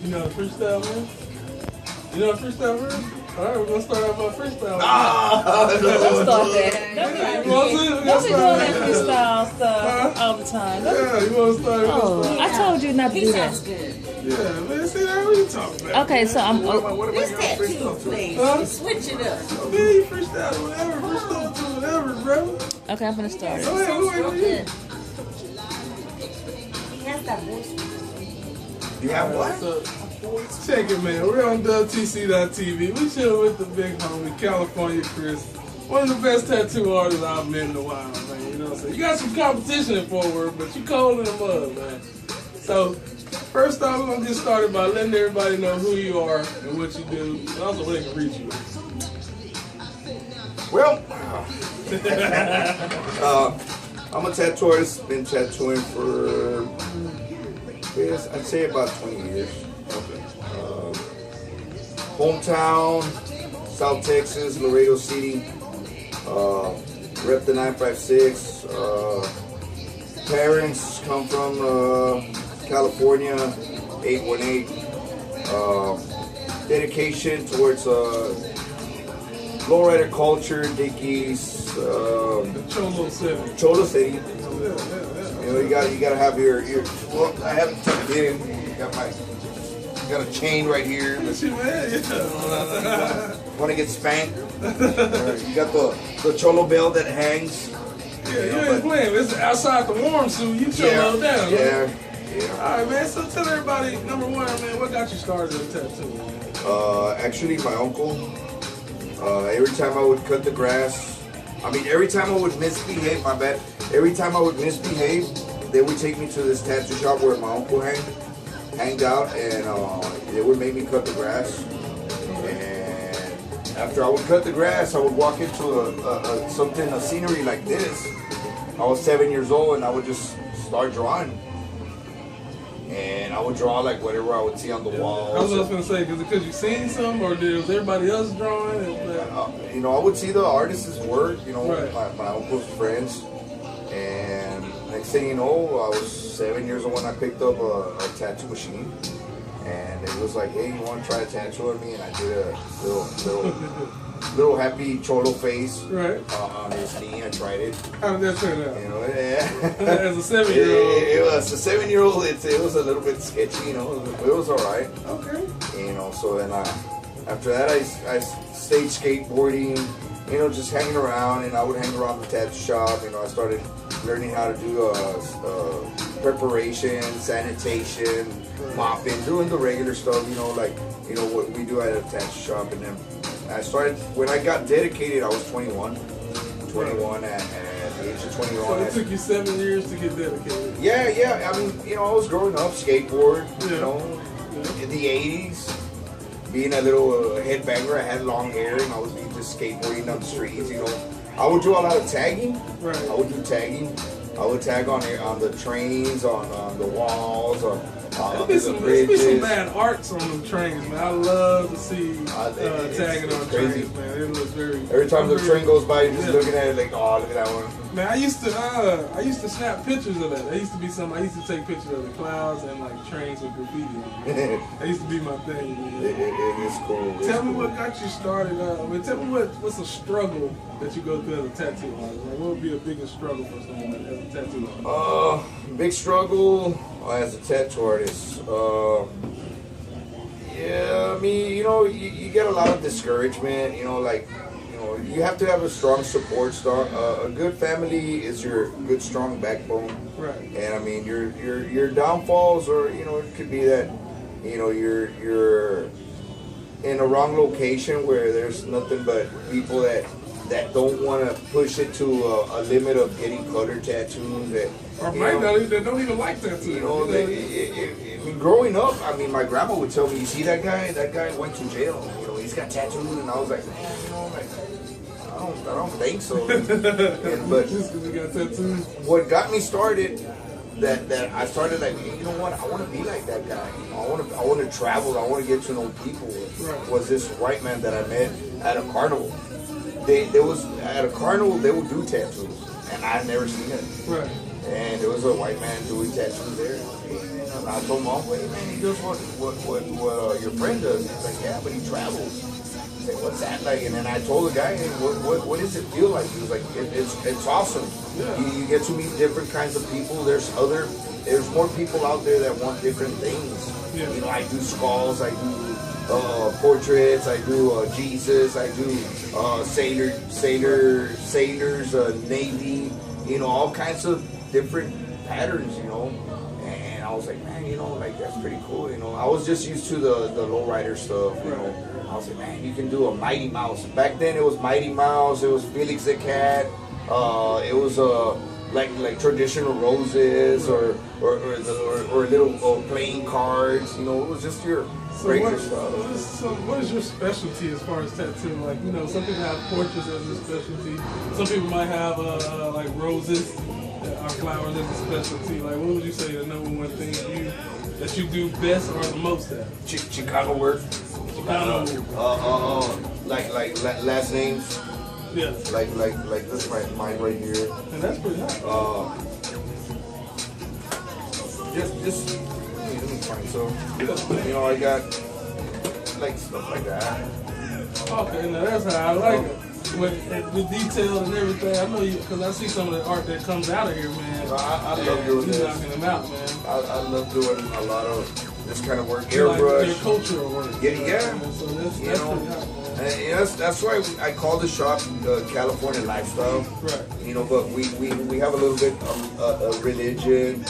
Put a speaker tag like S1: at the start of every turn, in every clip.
S1: You know the freestyle, man? You know the freestyle, man? All right, we're going to start off our freestyle.
S2: Don't start that. Don't be doing that freestyle stuff all the time.
S1: Yeah, you want to start
S2: I told you not to do that.
S1: Yeah, man, see that? What you talking about?
S2: Okay, so I'm...
S3: This tattoo place. Switch it up.
S1: Yeah, you freestyle whatever. Freestyle to whatever, bro.
S2: Okay, I'm going to start it.
S1: Go ahead.
S3: He has that voice.
S4: You have what?
S1: Check it, man. We're on WTC.TV. We chill with the big homie, California Chris. One of the best tattoo artists I've met in a while, man. You know what I'm saying? You got some competition in Fort Worth, but you cold in the mud, man. So, first off, we're going to get started by letting everybody know who you are and what you do, and also where they can reach you.
S4: Well, I'm a tattoo artist. Been tattooing for, I'd say about 20 years.
S1: Okay.
S4: Hometown, South Texas, Laredo City. Rep the 956. Parents come from California, 818. Dedication towards lowrider culture, Dickies,
S1: Cholo City.
S4: Cholo City.
S1: Yeah.
S4: You know, you gotta have your. Well, I haven't tucked it in. Got a chain right here.
S1: What you, man? Yeah.
S4: Want to get spanked? You got the cholo bell that hangs.
S1: Yeah, you ain't playing. It's outside the warm suit. You cholo down.
S4: Yeah.
S1: All right, man. So tell everybody, number one, man, what got you started in tattoo?
S4: Actually, my uncle. Every time I would cut the grass, every time I would misbehave, my bad. Every time I would misbehave, they would take me to this tattoo shop where my uncle hanged out, and they would make me cut the grass. And after I would cut the grass, I would walk into a scenery like this. I was 7 years old, and I would just start drawing. And I would draw like whatever I would see on the wall.
S1: I was just gonna say, because you seen some, or was everybody else drawing?
S4: I would see the artist's work.
S1: Right.
S4: My uncle's friends, and next thing you know, I was 7 years old when I picked up a tattoo machine, and it was like, hey, you want to try a tattoo on me? And I did a little happy cholo face on his knee. I tried it.
S1: How did that turn out?
S4: As
S1: a 7-year-old.
S4: It was a 7-year-old. It was a little bit sketchy. It was all right.
S1: Okay.
S4: So then after that, I stayed skateboarding. Just hanging around, and I would hang around the tattoo shop. I started learning how to do preparation, sanitation, mopping, doing the regular stuff. What we do at a tattoo shop. And then I started, when I got dedicated, I was 21 at the age of 21.
S1: So it took you 7 years to get dedicated.
S4: Yeah. I was growing up, skateboard, in the 80s. Being a little headbanger, I had long hair, and I was just skateboarding down the streets, I would do a lot of tagging.
S1: Right.
S4: I would do tagging. I would tag on the trains, on the walls, on the bridges.
S1: There's be some bad arts on them trains, man. I love to see tagging on
S4: crazy.
S1: trains, man. It looks very...
S4: Every time the train goes by, you're just looking at it like, oh, look at that one.
S1: Man, I used to snap pictures of that. I used to take pictures of the clouds and like trains with graffiti on it. That used to be my thing, man.
S4: It is cool.
S1: Tell me what got you started. Tell me what's a struggle that you go through as a tattoo artist. Like, what would be a biggest struggle for someone as a tattoo artist?
S4: Big struggle as a tattoo artist. You get a lot of discouragement. You have to have a strong support. A good family is your good, strong backbone.
S1: Right.
S4: And your downfalls, or it could be that you're in a wrong location where there's nothing but people that don't want to push it to a limit of getting color tattoos. That
S1: don't even like tattoos.
S4: Growing up, my grandma would tell me, "You see that guy? That guy went to jail. He's got tattoos." And I was like, "Man, I don't think so." But
S1: just because he got tattoos.
S4: What got me started, that I started like, you know what? I want to be like that guy. I want to travel. I want to get to know people.
S1: Right.
S4: Was this white man that I met at a carnival? At a carnival they would do tattoos, and I'd never seen it.
S1: Right.
S4: And there was a white man doing tattoos there. And I told my uncle, hey man, he does what your friend does. He's like, yeah, but he travels. I said, what's that like? And then I told the guy, hey, what does it feel like? He was like, it's awesome.
S1: Yeah.
S4: You get to meet different kinds of people. There's more people out there that want different things.
S1: Yeah.
S4: You know, I do skulls, I do portraits, I do Jesus, I do sailors, Navy, you know, all kinds of different patterns, you know. And I was like, man, you know, like that's pretty cool, you know. I was just used to the lowrider stuff, you know. I was like, man, you can do a Mighty Mouse. Back then it was Mighty Mouse, it was Felix the Cat, it was like traditional roses or little playing cards, you know. It was just your regular stuff.
S1: What is your specialty as far as tattooing? Like, you know, some people have portraits as a specialty. Some people might have like roses or flowers as a specialty. Like, what would you say the number one thing that you do best or the most at?
S4: Chicano work.
S1: Chicano.
S4: Like last names.
S1: Yeah.
S4: Like this mine right here.
S1: And that's pretty nice.
S4: Just let me find some. You know, I got like stuff like that.
S1: Okay, now that's how I like it. With the detail and everything, I know you, because I see some of the art that comes out of here, man.
S4: I love doing this.
S1: Knocking them out, man.
S4: I love doing a lot of this kind of work.
S1: You like
S4: Airbrush.
S1: their cultural work.
S4: Yeah.
S1: So that's
S4: You
S1: pretty
S4: know,
S1: hot, man.
S4: and that's why I call the shop California Lifestyle.
S1: Right.
S4: You know, but we have a little bit of religion,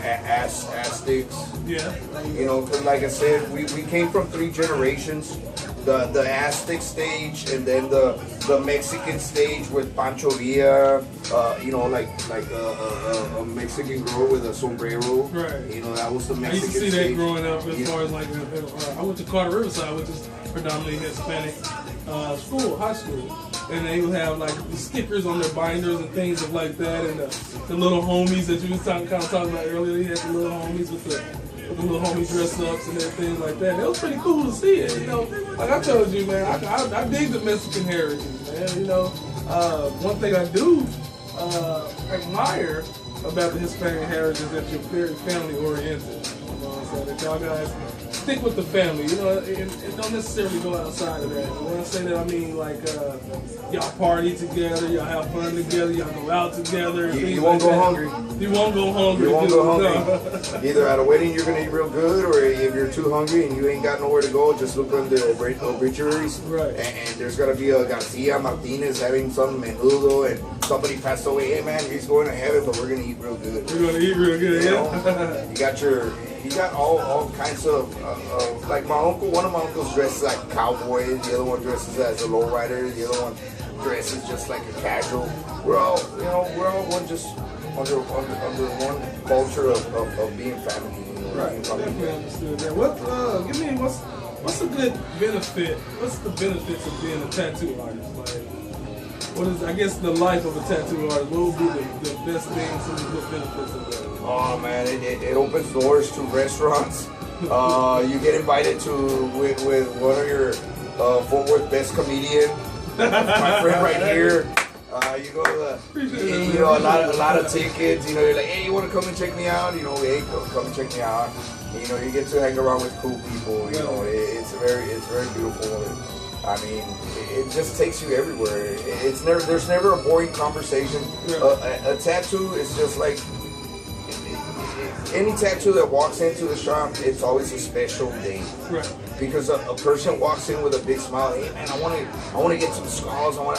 S4: Aztecs.
S1: Yeah.
S4: You know, 'cause like I said, we came from 3 generations. The Aztec stage, and then the Mexican stage with Pancho Villa, you know, like a Mexican girl with a sombrero.
S1: Right.
S4: You know, that was the
S1: I
S4: Mexican
S1: used to see
S4: stage.
S1: that growing up as far as like, I went to Carter Riverside, which is predominantly Hispanic high school. And they would have like the stickers on their binders and things of like that, and the little homies that you was kind of talking about earlier. They had the little homies with the little homie dress ups and everything like that. It was pretty cool to see it, you know. Like I told you, man, I dig the Mexican heritage, man. You know, one thing I do admire about the Hispanic heritage is that you're very family oriented. You know what I'm saying? That y'all guys stick with the family, you know, and don't necessarily go outside of that. And when I say that, I mean like y'all party together, y'all have fun together, y'all go out together.
S4: You won't go hungry.
S1: You won't go hungry.
S4: You won't go
S1: No.
S4: hungry. Either at a wedding you're gonna eat real good, or if you're too hungry and you ain't got nowhere to go, just look on the obituaries.
S1: Right.
S4: And there's gonna be a Garcia Martinez having some menudo, and somebody passed away. Hey man, he's going to heaven, but we're gonna eat real good.
S1: We're gonna eat real good,
S4: You
S1: yeah.
S4: know? You got all kinds of like my uncle. One of my uncles dresses like a cowboy. The other one dresses as a lowrider. The other one dresses just like a casual. We're all one just under one culture of being family. You know,
S1: Right. Definitely understood that. What's a good benefit? What's the benefits of being a tattoo artist? Like, what is, I guess, the life of a tattoo artist? What would be the best things and the good benefits of that?
S4: Oh man, it opens doors to restaurants. You get invited with one of your Fort Worth best comedian, my friend right here. You go to a lot of tickets. You know, you're like, hey, you want to come and check me out? You know, hey, come and check me out. You know, you get to hang around with cool people. You know, it's very beautiful. I mean, it just takes you everywhere. There's never a boring conversation. A tattoo is just like any tattoo that walks into the shop. It's always a special day.
S1: Right.
S4: Because a person walks in with a big smile. Hey man, I want to get some skulls. I'm a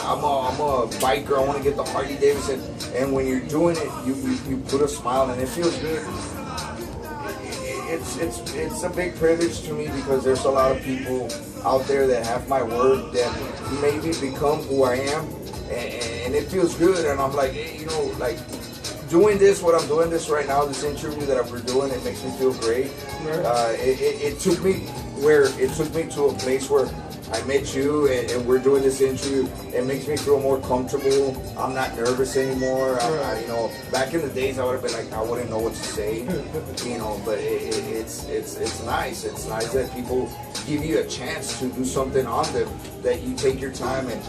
S4: biker. I want to get the Harley Davidson. And when you're doing it, you put a smile, and it feels good. It's a big privilege to me, because there's a lot of people out there that have my work that maybe become who I am, and it feels good. And I'm like, hey, you know, like doing this, what I'm doing this right now, this interview that we're doing, it makes me feel great. It took me to a place where I met you and we're doing this interview. It makes me feel more comfortable. I'm not nervous anymore. You know, back in the days I would have been like, I wouldn't know what to say, you know. But it's nice. It's nice that people give you a chance to do something on them. That you take your time and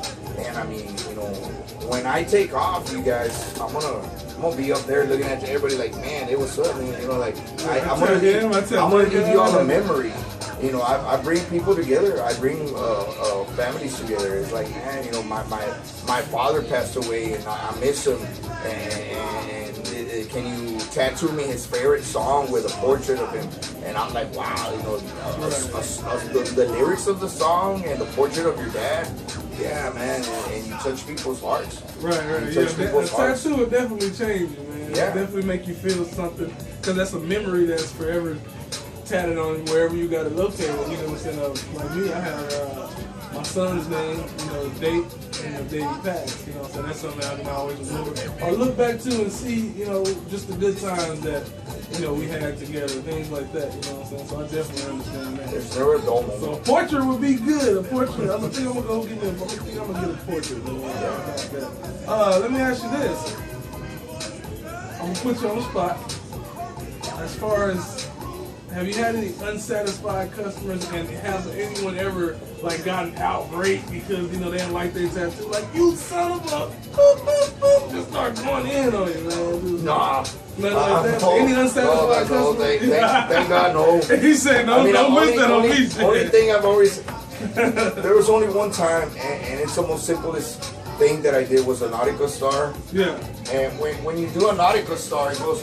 S4: I mean, you know, when I take off, you guys, I'm gonna be up there looking at everybody like, man, it was something, you know, like I'm gonna give you all a memory. You know, I bring people together. I bring families together. It's like, man, you know, my father passed away, and I miss him. And can you tattoo me his favorite song with a portrait of him? And I'm like, wow, you know, the lyrics of the song and the portrait of your dad. Yeah, man, and you touch people's hearts.
S1: Right. Yeah, a tattoo will definitely change you, man.
S4: Yeah.
S1: It'll definitely make you feel something, because that's a memory that's forever tatted on wherever you got it located. You know what I'm saying? Like me, I have my son's name, you know, date, and the day he passed. You know what I'm saying? That's something I can always remember or look back to and see, you know, just the good times that, you know, we had together, things like that. You know what I'm saying? So I definitely understand that.
S4: There's never a dull moment.
S1: So a portrait would be good. A portrait. I'm gonna go get a portrait. Let me ask you this. I'm gonna put you on the spot. As far as, have you had any unsatisfied customers, and have anyone ever like gotten outraged because, you know, they didn't like their tattoo? Like, you son of a boop, boop, boop, just start going in on you, man.
S4: Nah.
S1: Nothing like that. Any unsatisfied customers?
S4: Thank God, no.
S1: He said no. Don't wish that on me.
S4: Only thing I've always, there was only one time, and it's the most simplest thing that I did was a Nautica star.
S1: Yeah.
S4: And when you do a Nautica star, it goes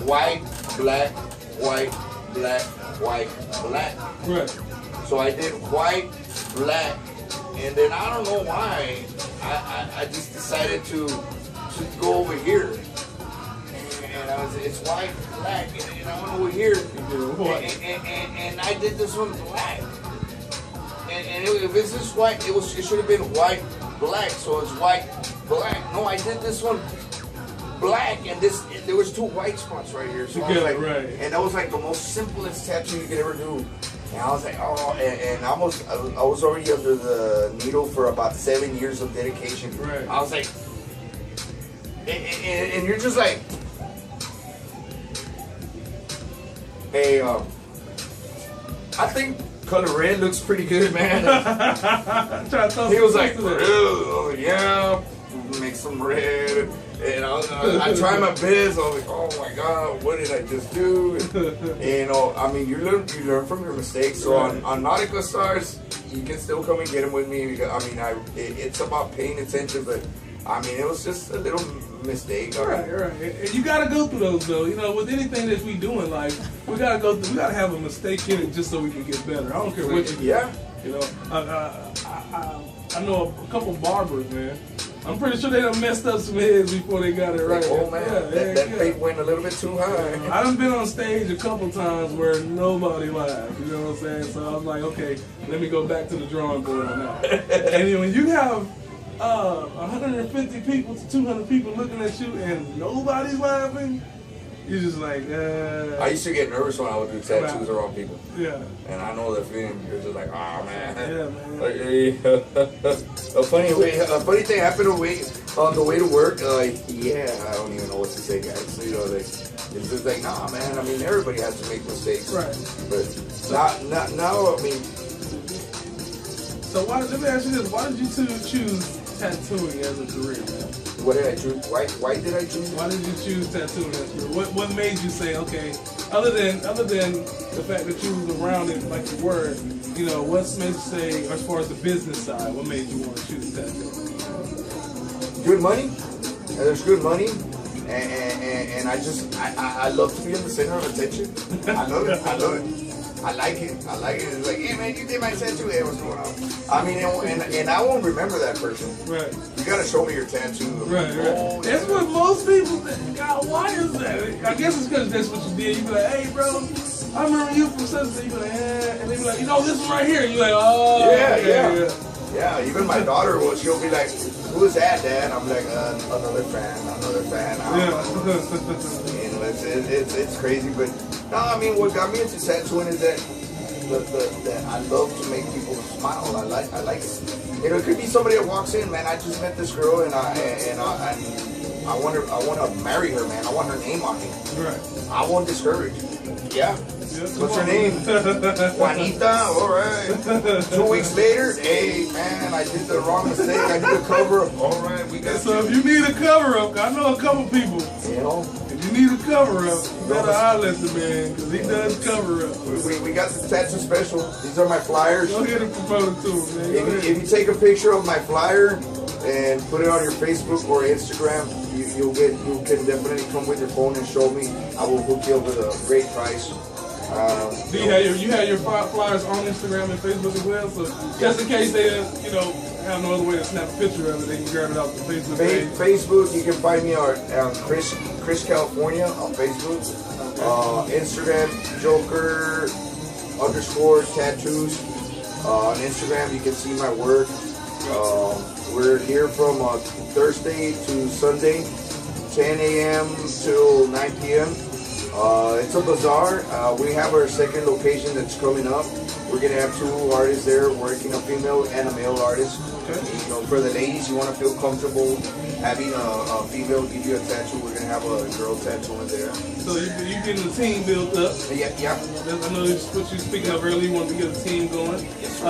S4: white, black, white, black, white, black.
S1: Right.
S4: So I did white, black, and then I don't know why I just decided to go over here. And it's white, black, and I went over here. And I did this one black. And if it's this white, it should have been white, black. So it's white, black. No, I did this one black, and there was two white spots right here. So I was like,
S1: right.
S4: And that was like the most simplest tattoo you could ever do. And I was like, oh, and I was already under the needle for about 7 years of dedication.
S1: Right.
S4: I was like, and you're just like, hey, I think color red looks pretty good, man. He was like, oh, yeah, make some red. And I tried my best. I was like, oh my God, what did I just do? And, you know, I mean, you learn from your mistakes. So on Nautica Stars, you can still come and get them with me. I mean, it's about paying attention, but I mean, it was just a little mistake.
S1: Right. And you gotta go through those, though. You know, with anything that we do in life, we gotta go through. We gotta have a mistake in it just so we can get better. I don't care what you do.
S4: Yeah.
S1: You know, I know a couple barbers, man. I'm pretty sure they done messed up some heads before they got it right.
S4: Oh man, that fate went a little bit too high.
S1: I done been on stage a couple times where nobody laughed. You know what I'm saying? So I was like, okay, let me go back to the drawing board on that. And then when you have 150 people to 200 people looking at you and nobody's laughing, you're just like,
S4: I used to get nervous when I would do tattoos around people.
S1: Yeah.
S4: And I know the feeling. You're just like, oh man.
S1: Yeah, man.
S4: A funny thing happened on the way to work. I don't even know what to say, guys. You know, it's just like, nah, man. I mean, everybody has to make mistakes.
S1: Right.
S4: But not now. I mean.
S1: So let me ask you this: why did you choose tattooing as a career, man?
S4: What did I choose? Why did I choose?
S1: Why did you choose tattooing as a career? What made you say, okay, other than the fact that you was around it like you were, you know, what made you say, as far as the business side, what made you want to choose tattooing?
S4: Good money. There's good money. And I love to be in the center of attention. I love it. I like it. It's like, hey man, you did my tattoo. Hey, what's going on? I mean, and I won't remember that person.
S1: Right.
S4: You gotta show me your tattoo.
S1: Right.
S4: Oh,
S1: that's what most people think. God, why is that? I guess it's because that's what you did. You be like, hey bro, I remember you from such and such. You be like, and they be like, you know, this one right here. You like, oh.
S4: Yeah. Even my daughter she'll be like, who is that, Dad? I'm like, another fan. You know, it's crazy, but no, I mean, what got me into tattooing is that that I love to make people smile. I like it. You know, it could be somebody that walks in, man. I just met this girl and I want to marry her, man. I want her name on me.
S1: Right.
S4: I won't discourage. Yeah. What's her name? Juanita. All right. 2 weeks later, hey man, I did the wrong mistake. I need a cover up. All right, we got.
S1: So if you need a cover up, I know a couple people.
S4: You know,
S1: if you need a cover up, you better holler at the man because he does cover up.
S4: We got the tattoo special. These are my flyers.
S1: Go ahead and promote it to him, man.
S4: If you take a picture of my flyer and put it on your Facebook or Instagram, you can definitely come with your phone and show me. I will hook you up with a great price.
S1: You have your flyers on Instagram and Facebook as well, so just in case they have no other way to snap a picture of it, they can grab it off the Facebook page.
S4: Facebook, you can find me on Chris California on Facebook. Instagram, Joker _ tattoos. On Instagram, you can see my work. We're here from Thursday to Sunday, 10 a.m. till 9 p.m. It's a bazaar. We have our second location that's coming up. We're gonna have 2 artists there working, a female and a male artist. Okay. You know, for the ladies, you want to feel comfortable having a female give you a tattoo. We're gonna have a girl tattoo in there.
S1: So you're getting the team built up.
S4: Yeah.
S1: I know that's what you were speaking of earlier. You want to get a team going.
S4: Yes,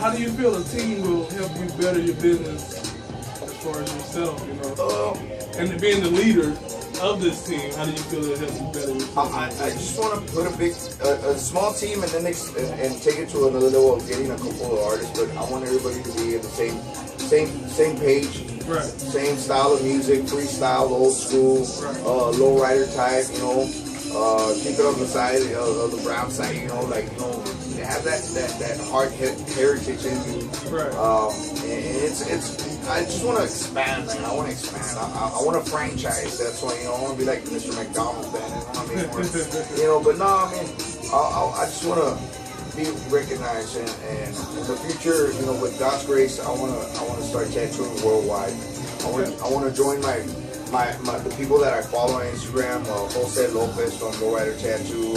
S1: how do you feel a team will help you better your business as far as yourself? You know, and being the leader of this team, how do you feel it helps you better?
S4: I just want to put a small team and then and take it to another level of getting a couple of artists. But I want everybody to be in the same page,
S1: right? Same
S4: style of music, freestyle, old school, right. Low rider type. You know, keep it on the side of the brown side. You know, have that hard heritage in you.
S1: Right.
S4: And it's. I just want to expand, man. I want to expand. I want to franchise. That's why, I want to be like Mr. McDonald's, man. But no, I mean, I just want to be recognized, and in the future, with God's grace, I want to start tattooing worldwide. I want to join the people that I follow on Instagram, Jose Lopez from Lowrider Tattoo.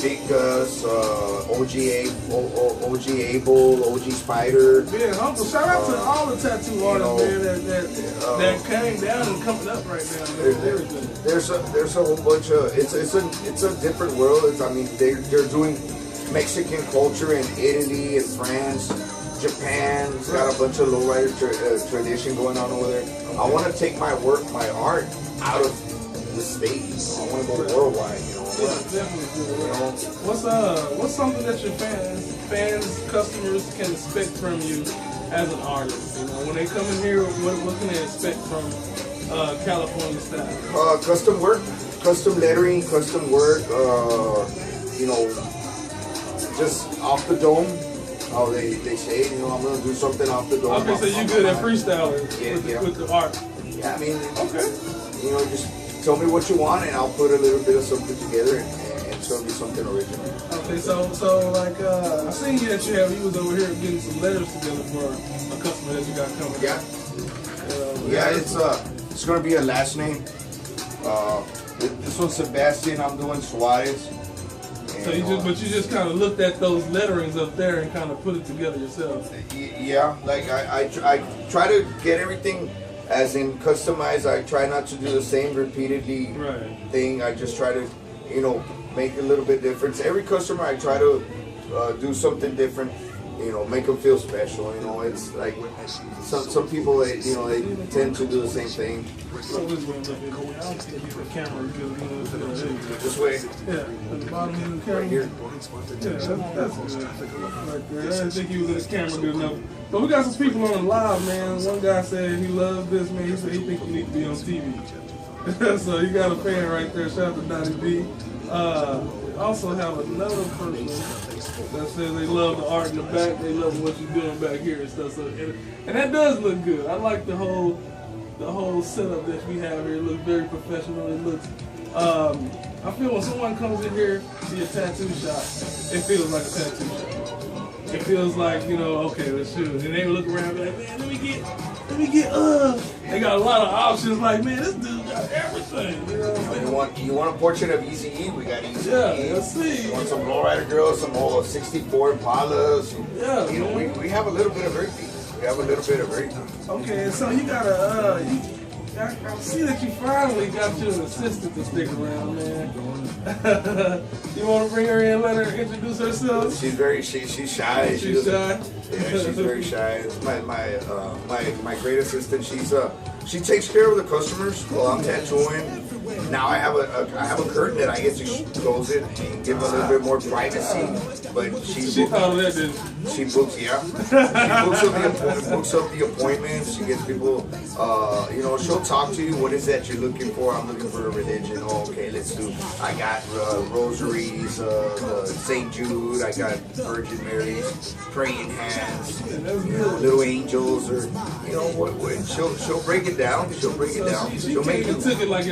S4: Big Gus, OG Abel, OG Spider.
S1: Yeah, Uncle, shout out to all the tattoo artists, man, that came down and coming up right now, man.
S4: There's a whole bunch of it's a different world. They're doing Mexican culture in Italy and France, Japan. It's got a bunch of lowrider tradition going on over there. I want to take my work, my art, out of the States. I want to go worldwide.
S1: Yeah, definitely. What's something that your fans, customers can expect from you as an artist? When they come in here, what can they expect from California style?
S4: Custom work, custom lettering, custom work. Just off the dome. How they say, I'm gonna do something off the dome.
S1: Okay, so you're good at freestyling with the art.
S4: Yeah,
S1: okay.
S4: Just tell me what you want, and I'll put a little bit of something together and show you something original.
S1: Okay, so I seen that you was over here getting some letters together for a customer that you got coming.
S4: Yeah. It's gonna be a last name. This one's Sebastian. I'm doing Suarez.
S1: So you just kind of looked at those letterings up there and kind of put it together yourself.
S4: Yeah, I try to get everything. As in customized, I try not to do the same repeatedly thing. I just try to, make a little bit different. Every customer, I try to do something different. Make them feel special. It's like some people, they tend to do the same thing. This way.
S1: Yeah, at the bottom of the camera.
S4: Right here.
S1: Yeah, that's right there. I didn't think he was in the camera good enough. But we got some people on the live, man. One guy said he loved this, man. He said he think you need to be on TV. So you got a fan right there. Shout out to Donnie B. Also have another person that says they love the art in the back. They love what you're doing back here and stuff. So, and that does look good. I like the whole setup that we have here. It looks very professional. It looks. I feel when someone comes in here to see a tattoo shop, it feels like a tattoo shop. It feels like, okay, let's shoot. And they look around and be like, man, let me get, they got a lot of options. Like, man, this dude got everything.
S4: you want a portrait of Easy E? We got Easy E.
S1: Yeah, let's see.
S4: You want some lowrider girls, some old 64 Impalas.
S1: Yeah,
S4: you know, we have a little bit of everything. We have a little bit of everything.
S1: Okay, so you got I see that you finally got you an assistant to stick around, man. You want to bring her in, let her introduce herself?
S4: She's very she's shy.
S1: She's shy.
S4: Yeah, she's very shy. It's my great assistant. She takes care of the customers while I'm tattooing. Now I have a curtain that I get to close it and give a little bit more privacy. But
S1: she thought of that, didn't she?
S4: She books, yeah. She books up the appointments. She gets people. You know, she'll talk to you. What is that you're looking for? I'm looking for a religion. Oh, okay, let's do. I got rosaries, St. Jude. I got Virgin Mary's, praying hands, little angels, or you know what? She'll break it down. She'll break it down.
S1: She
S4: She'll make
S1: came and took it like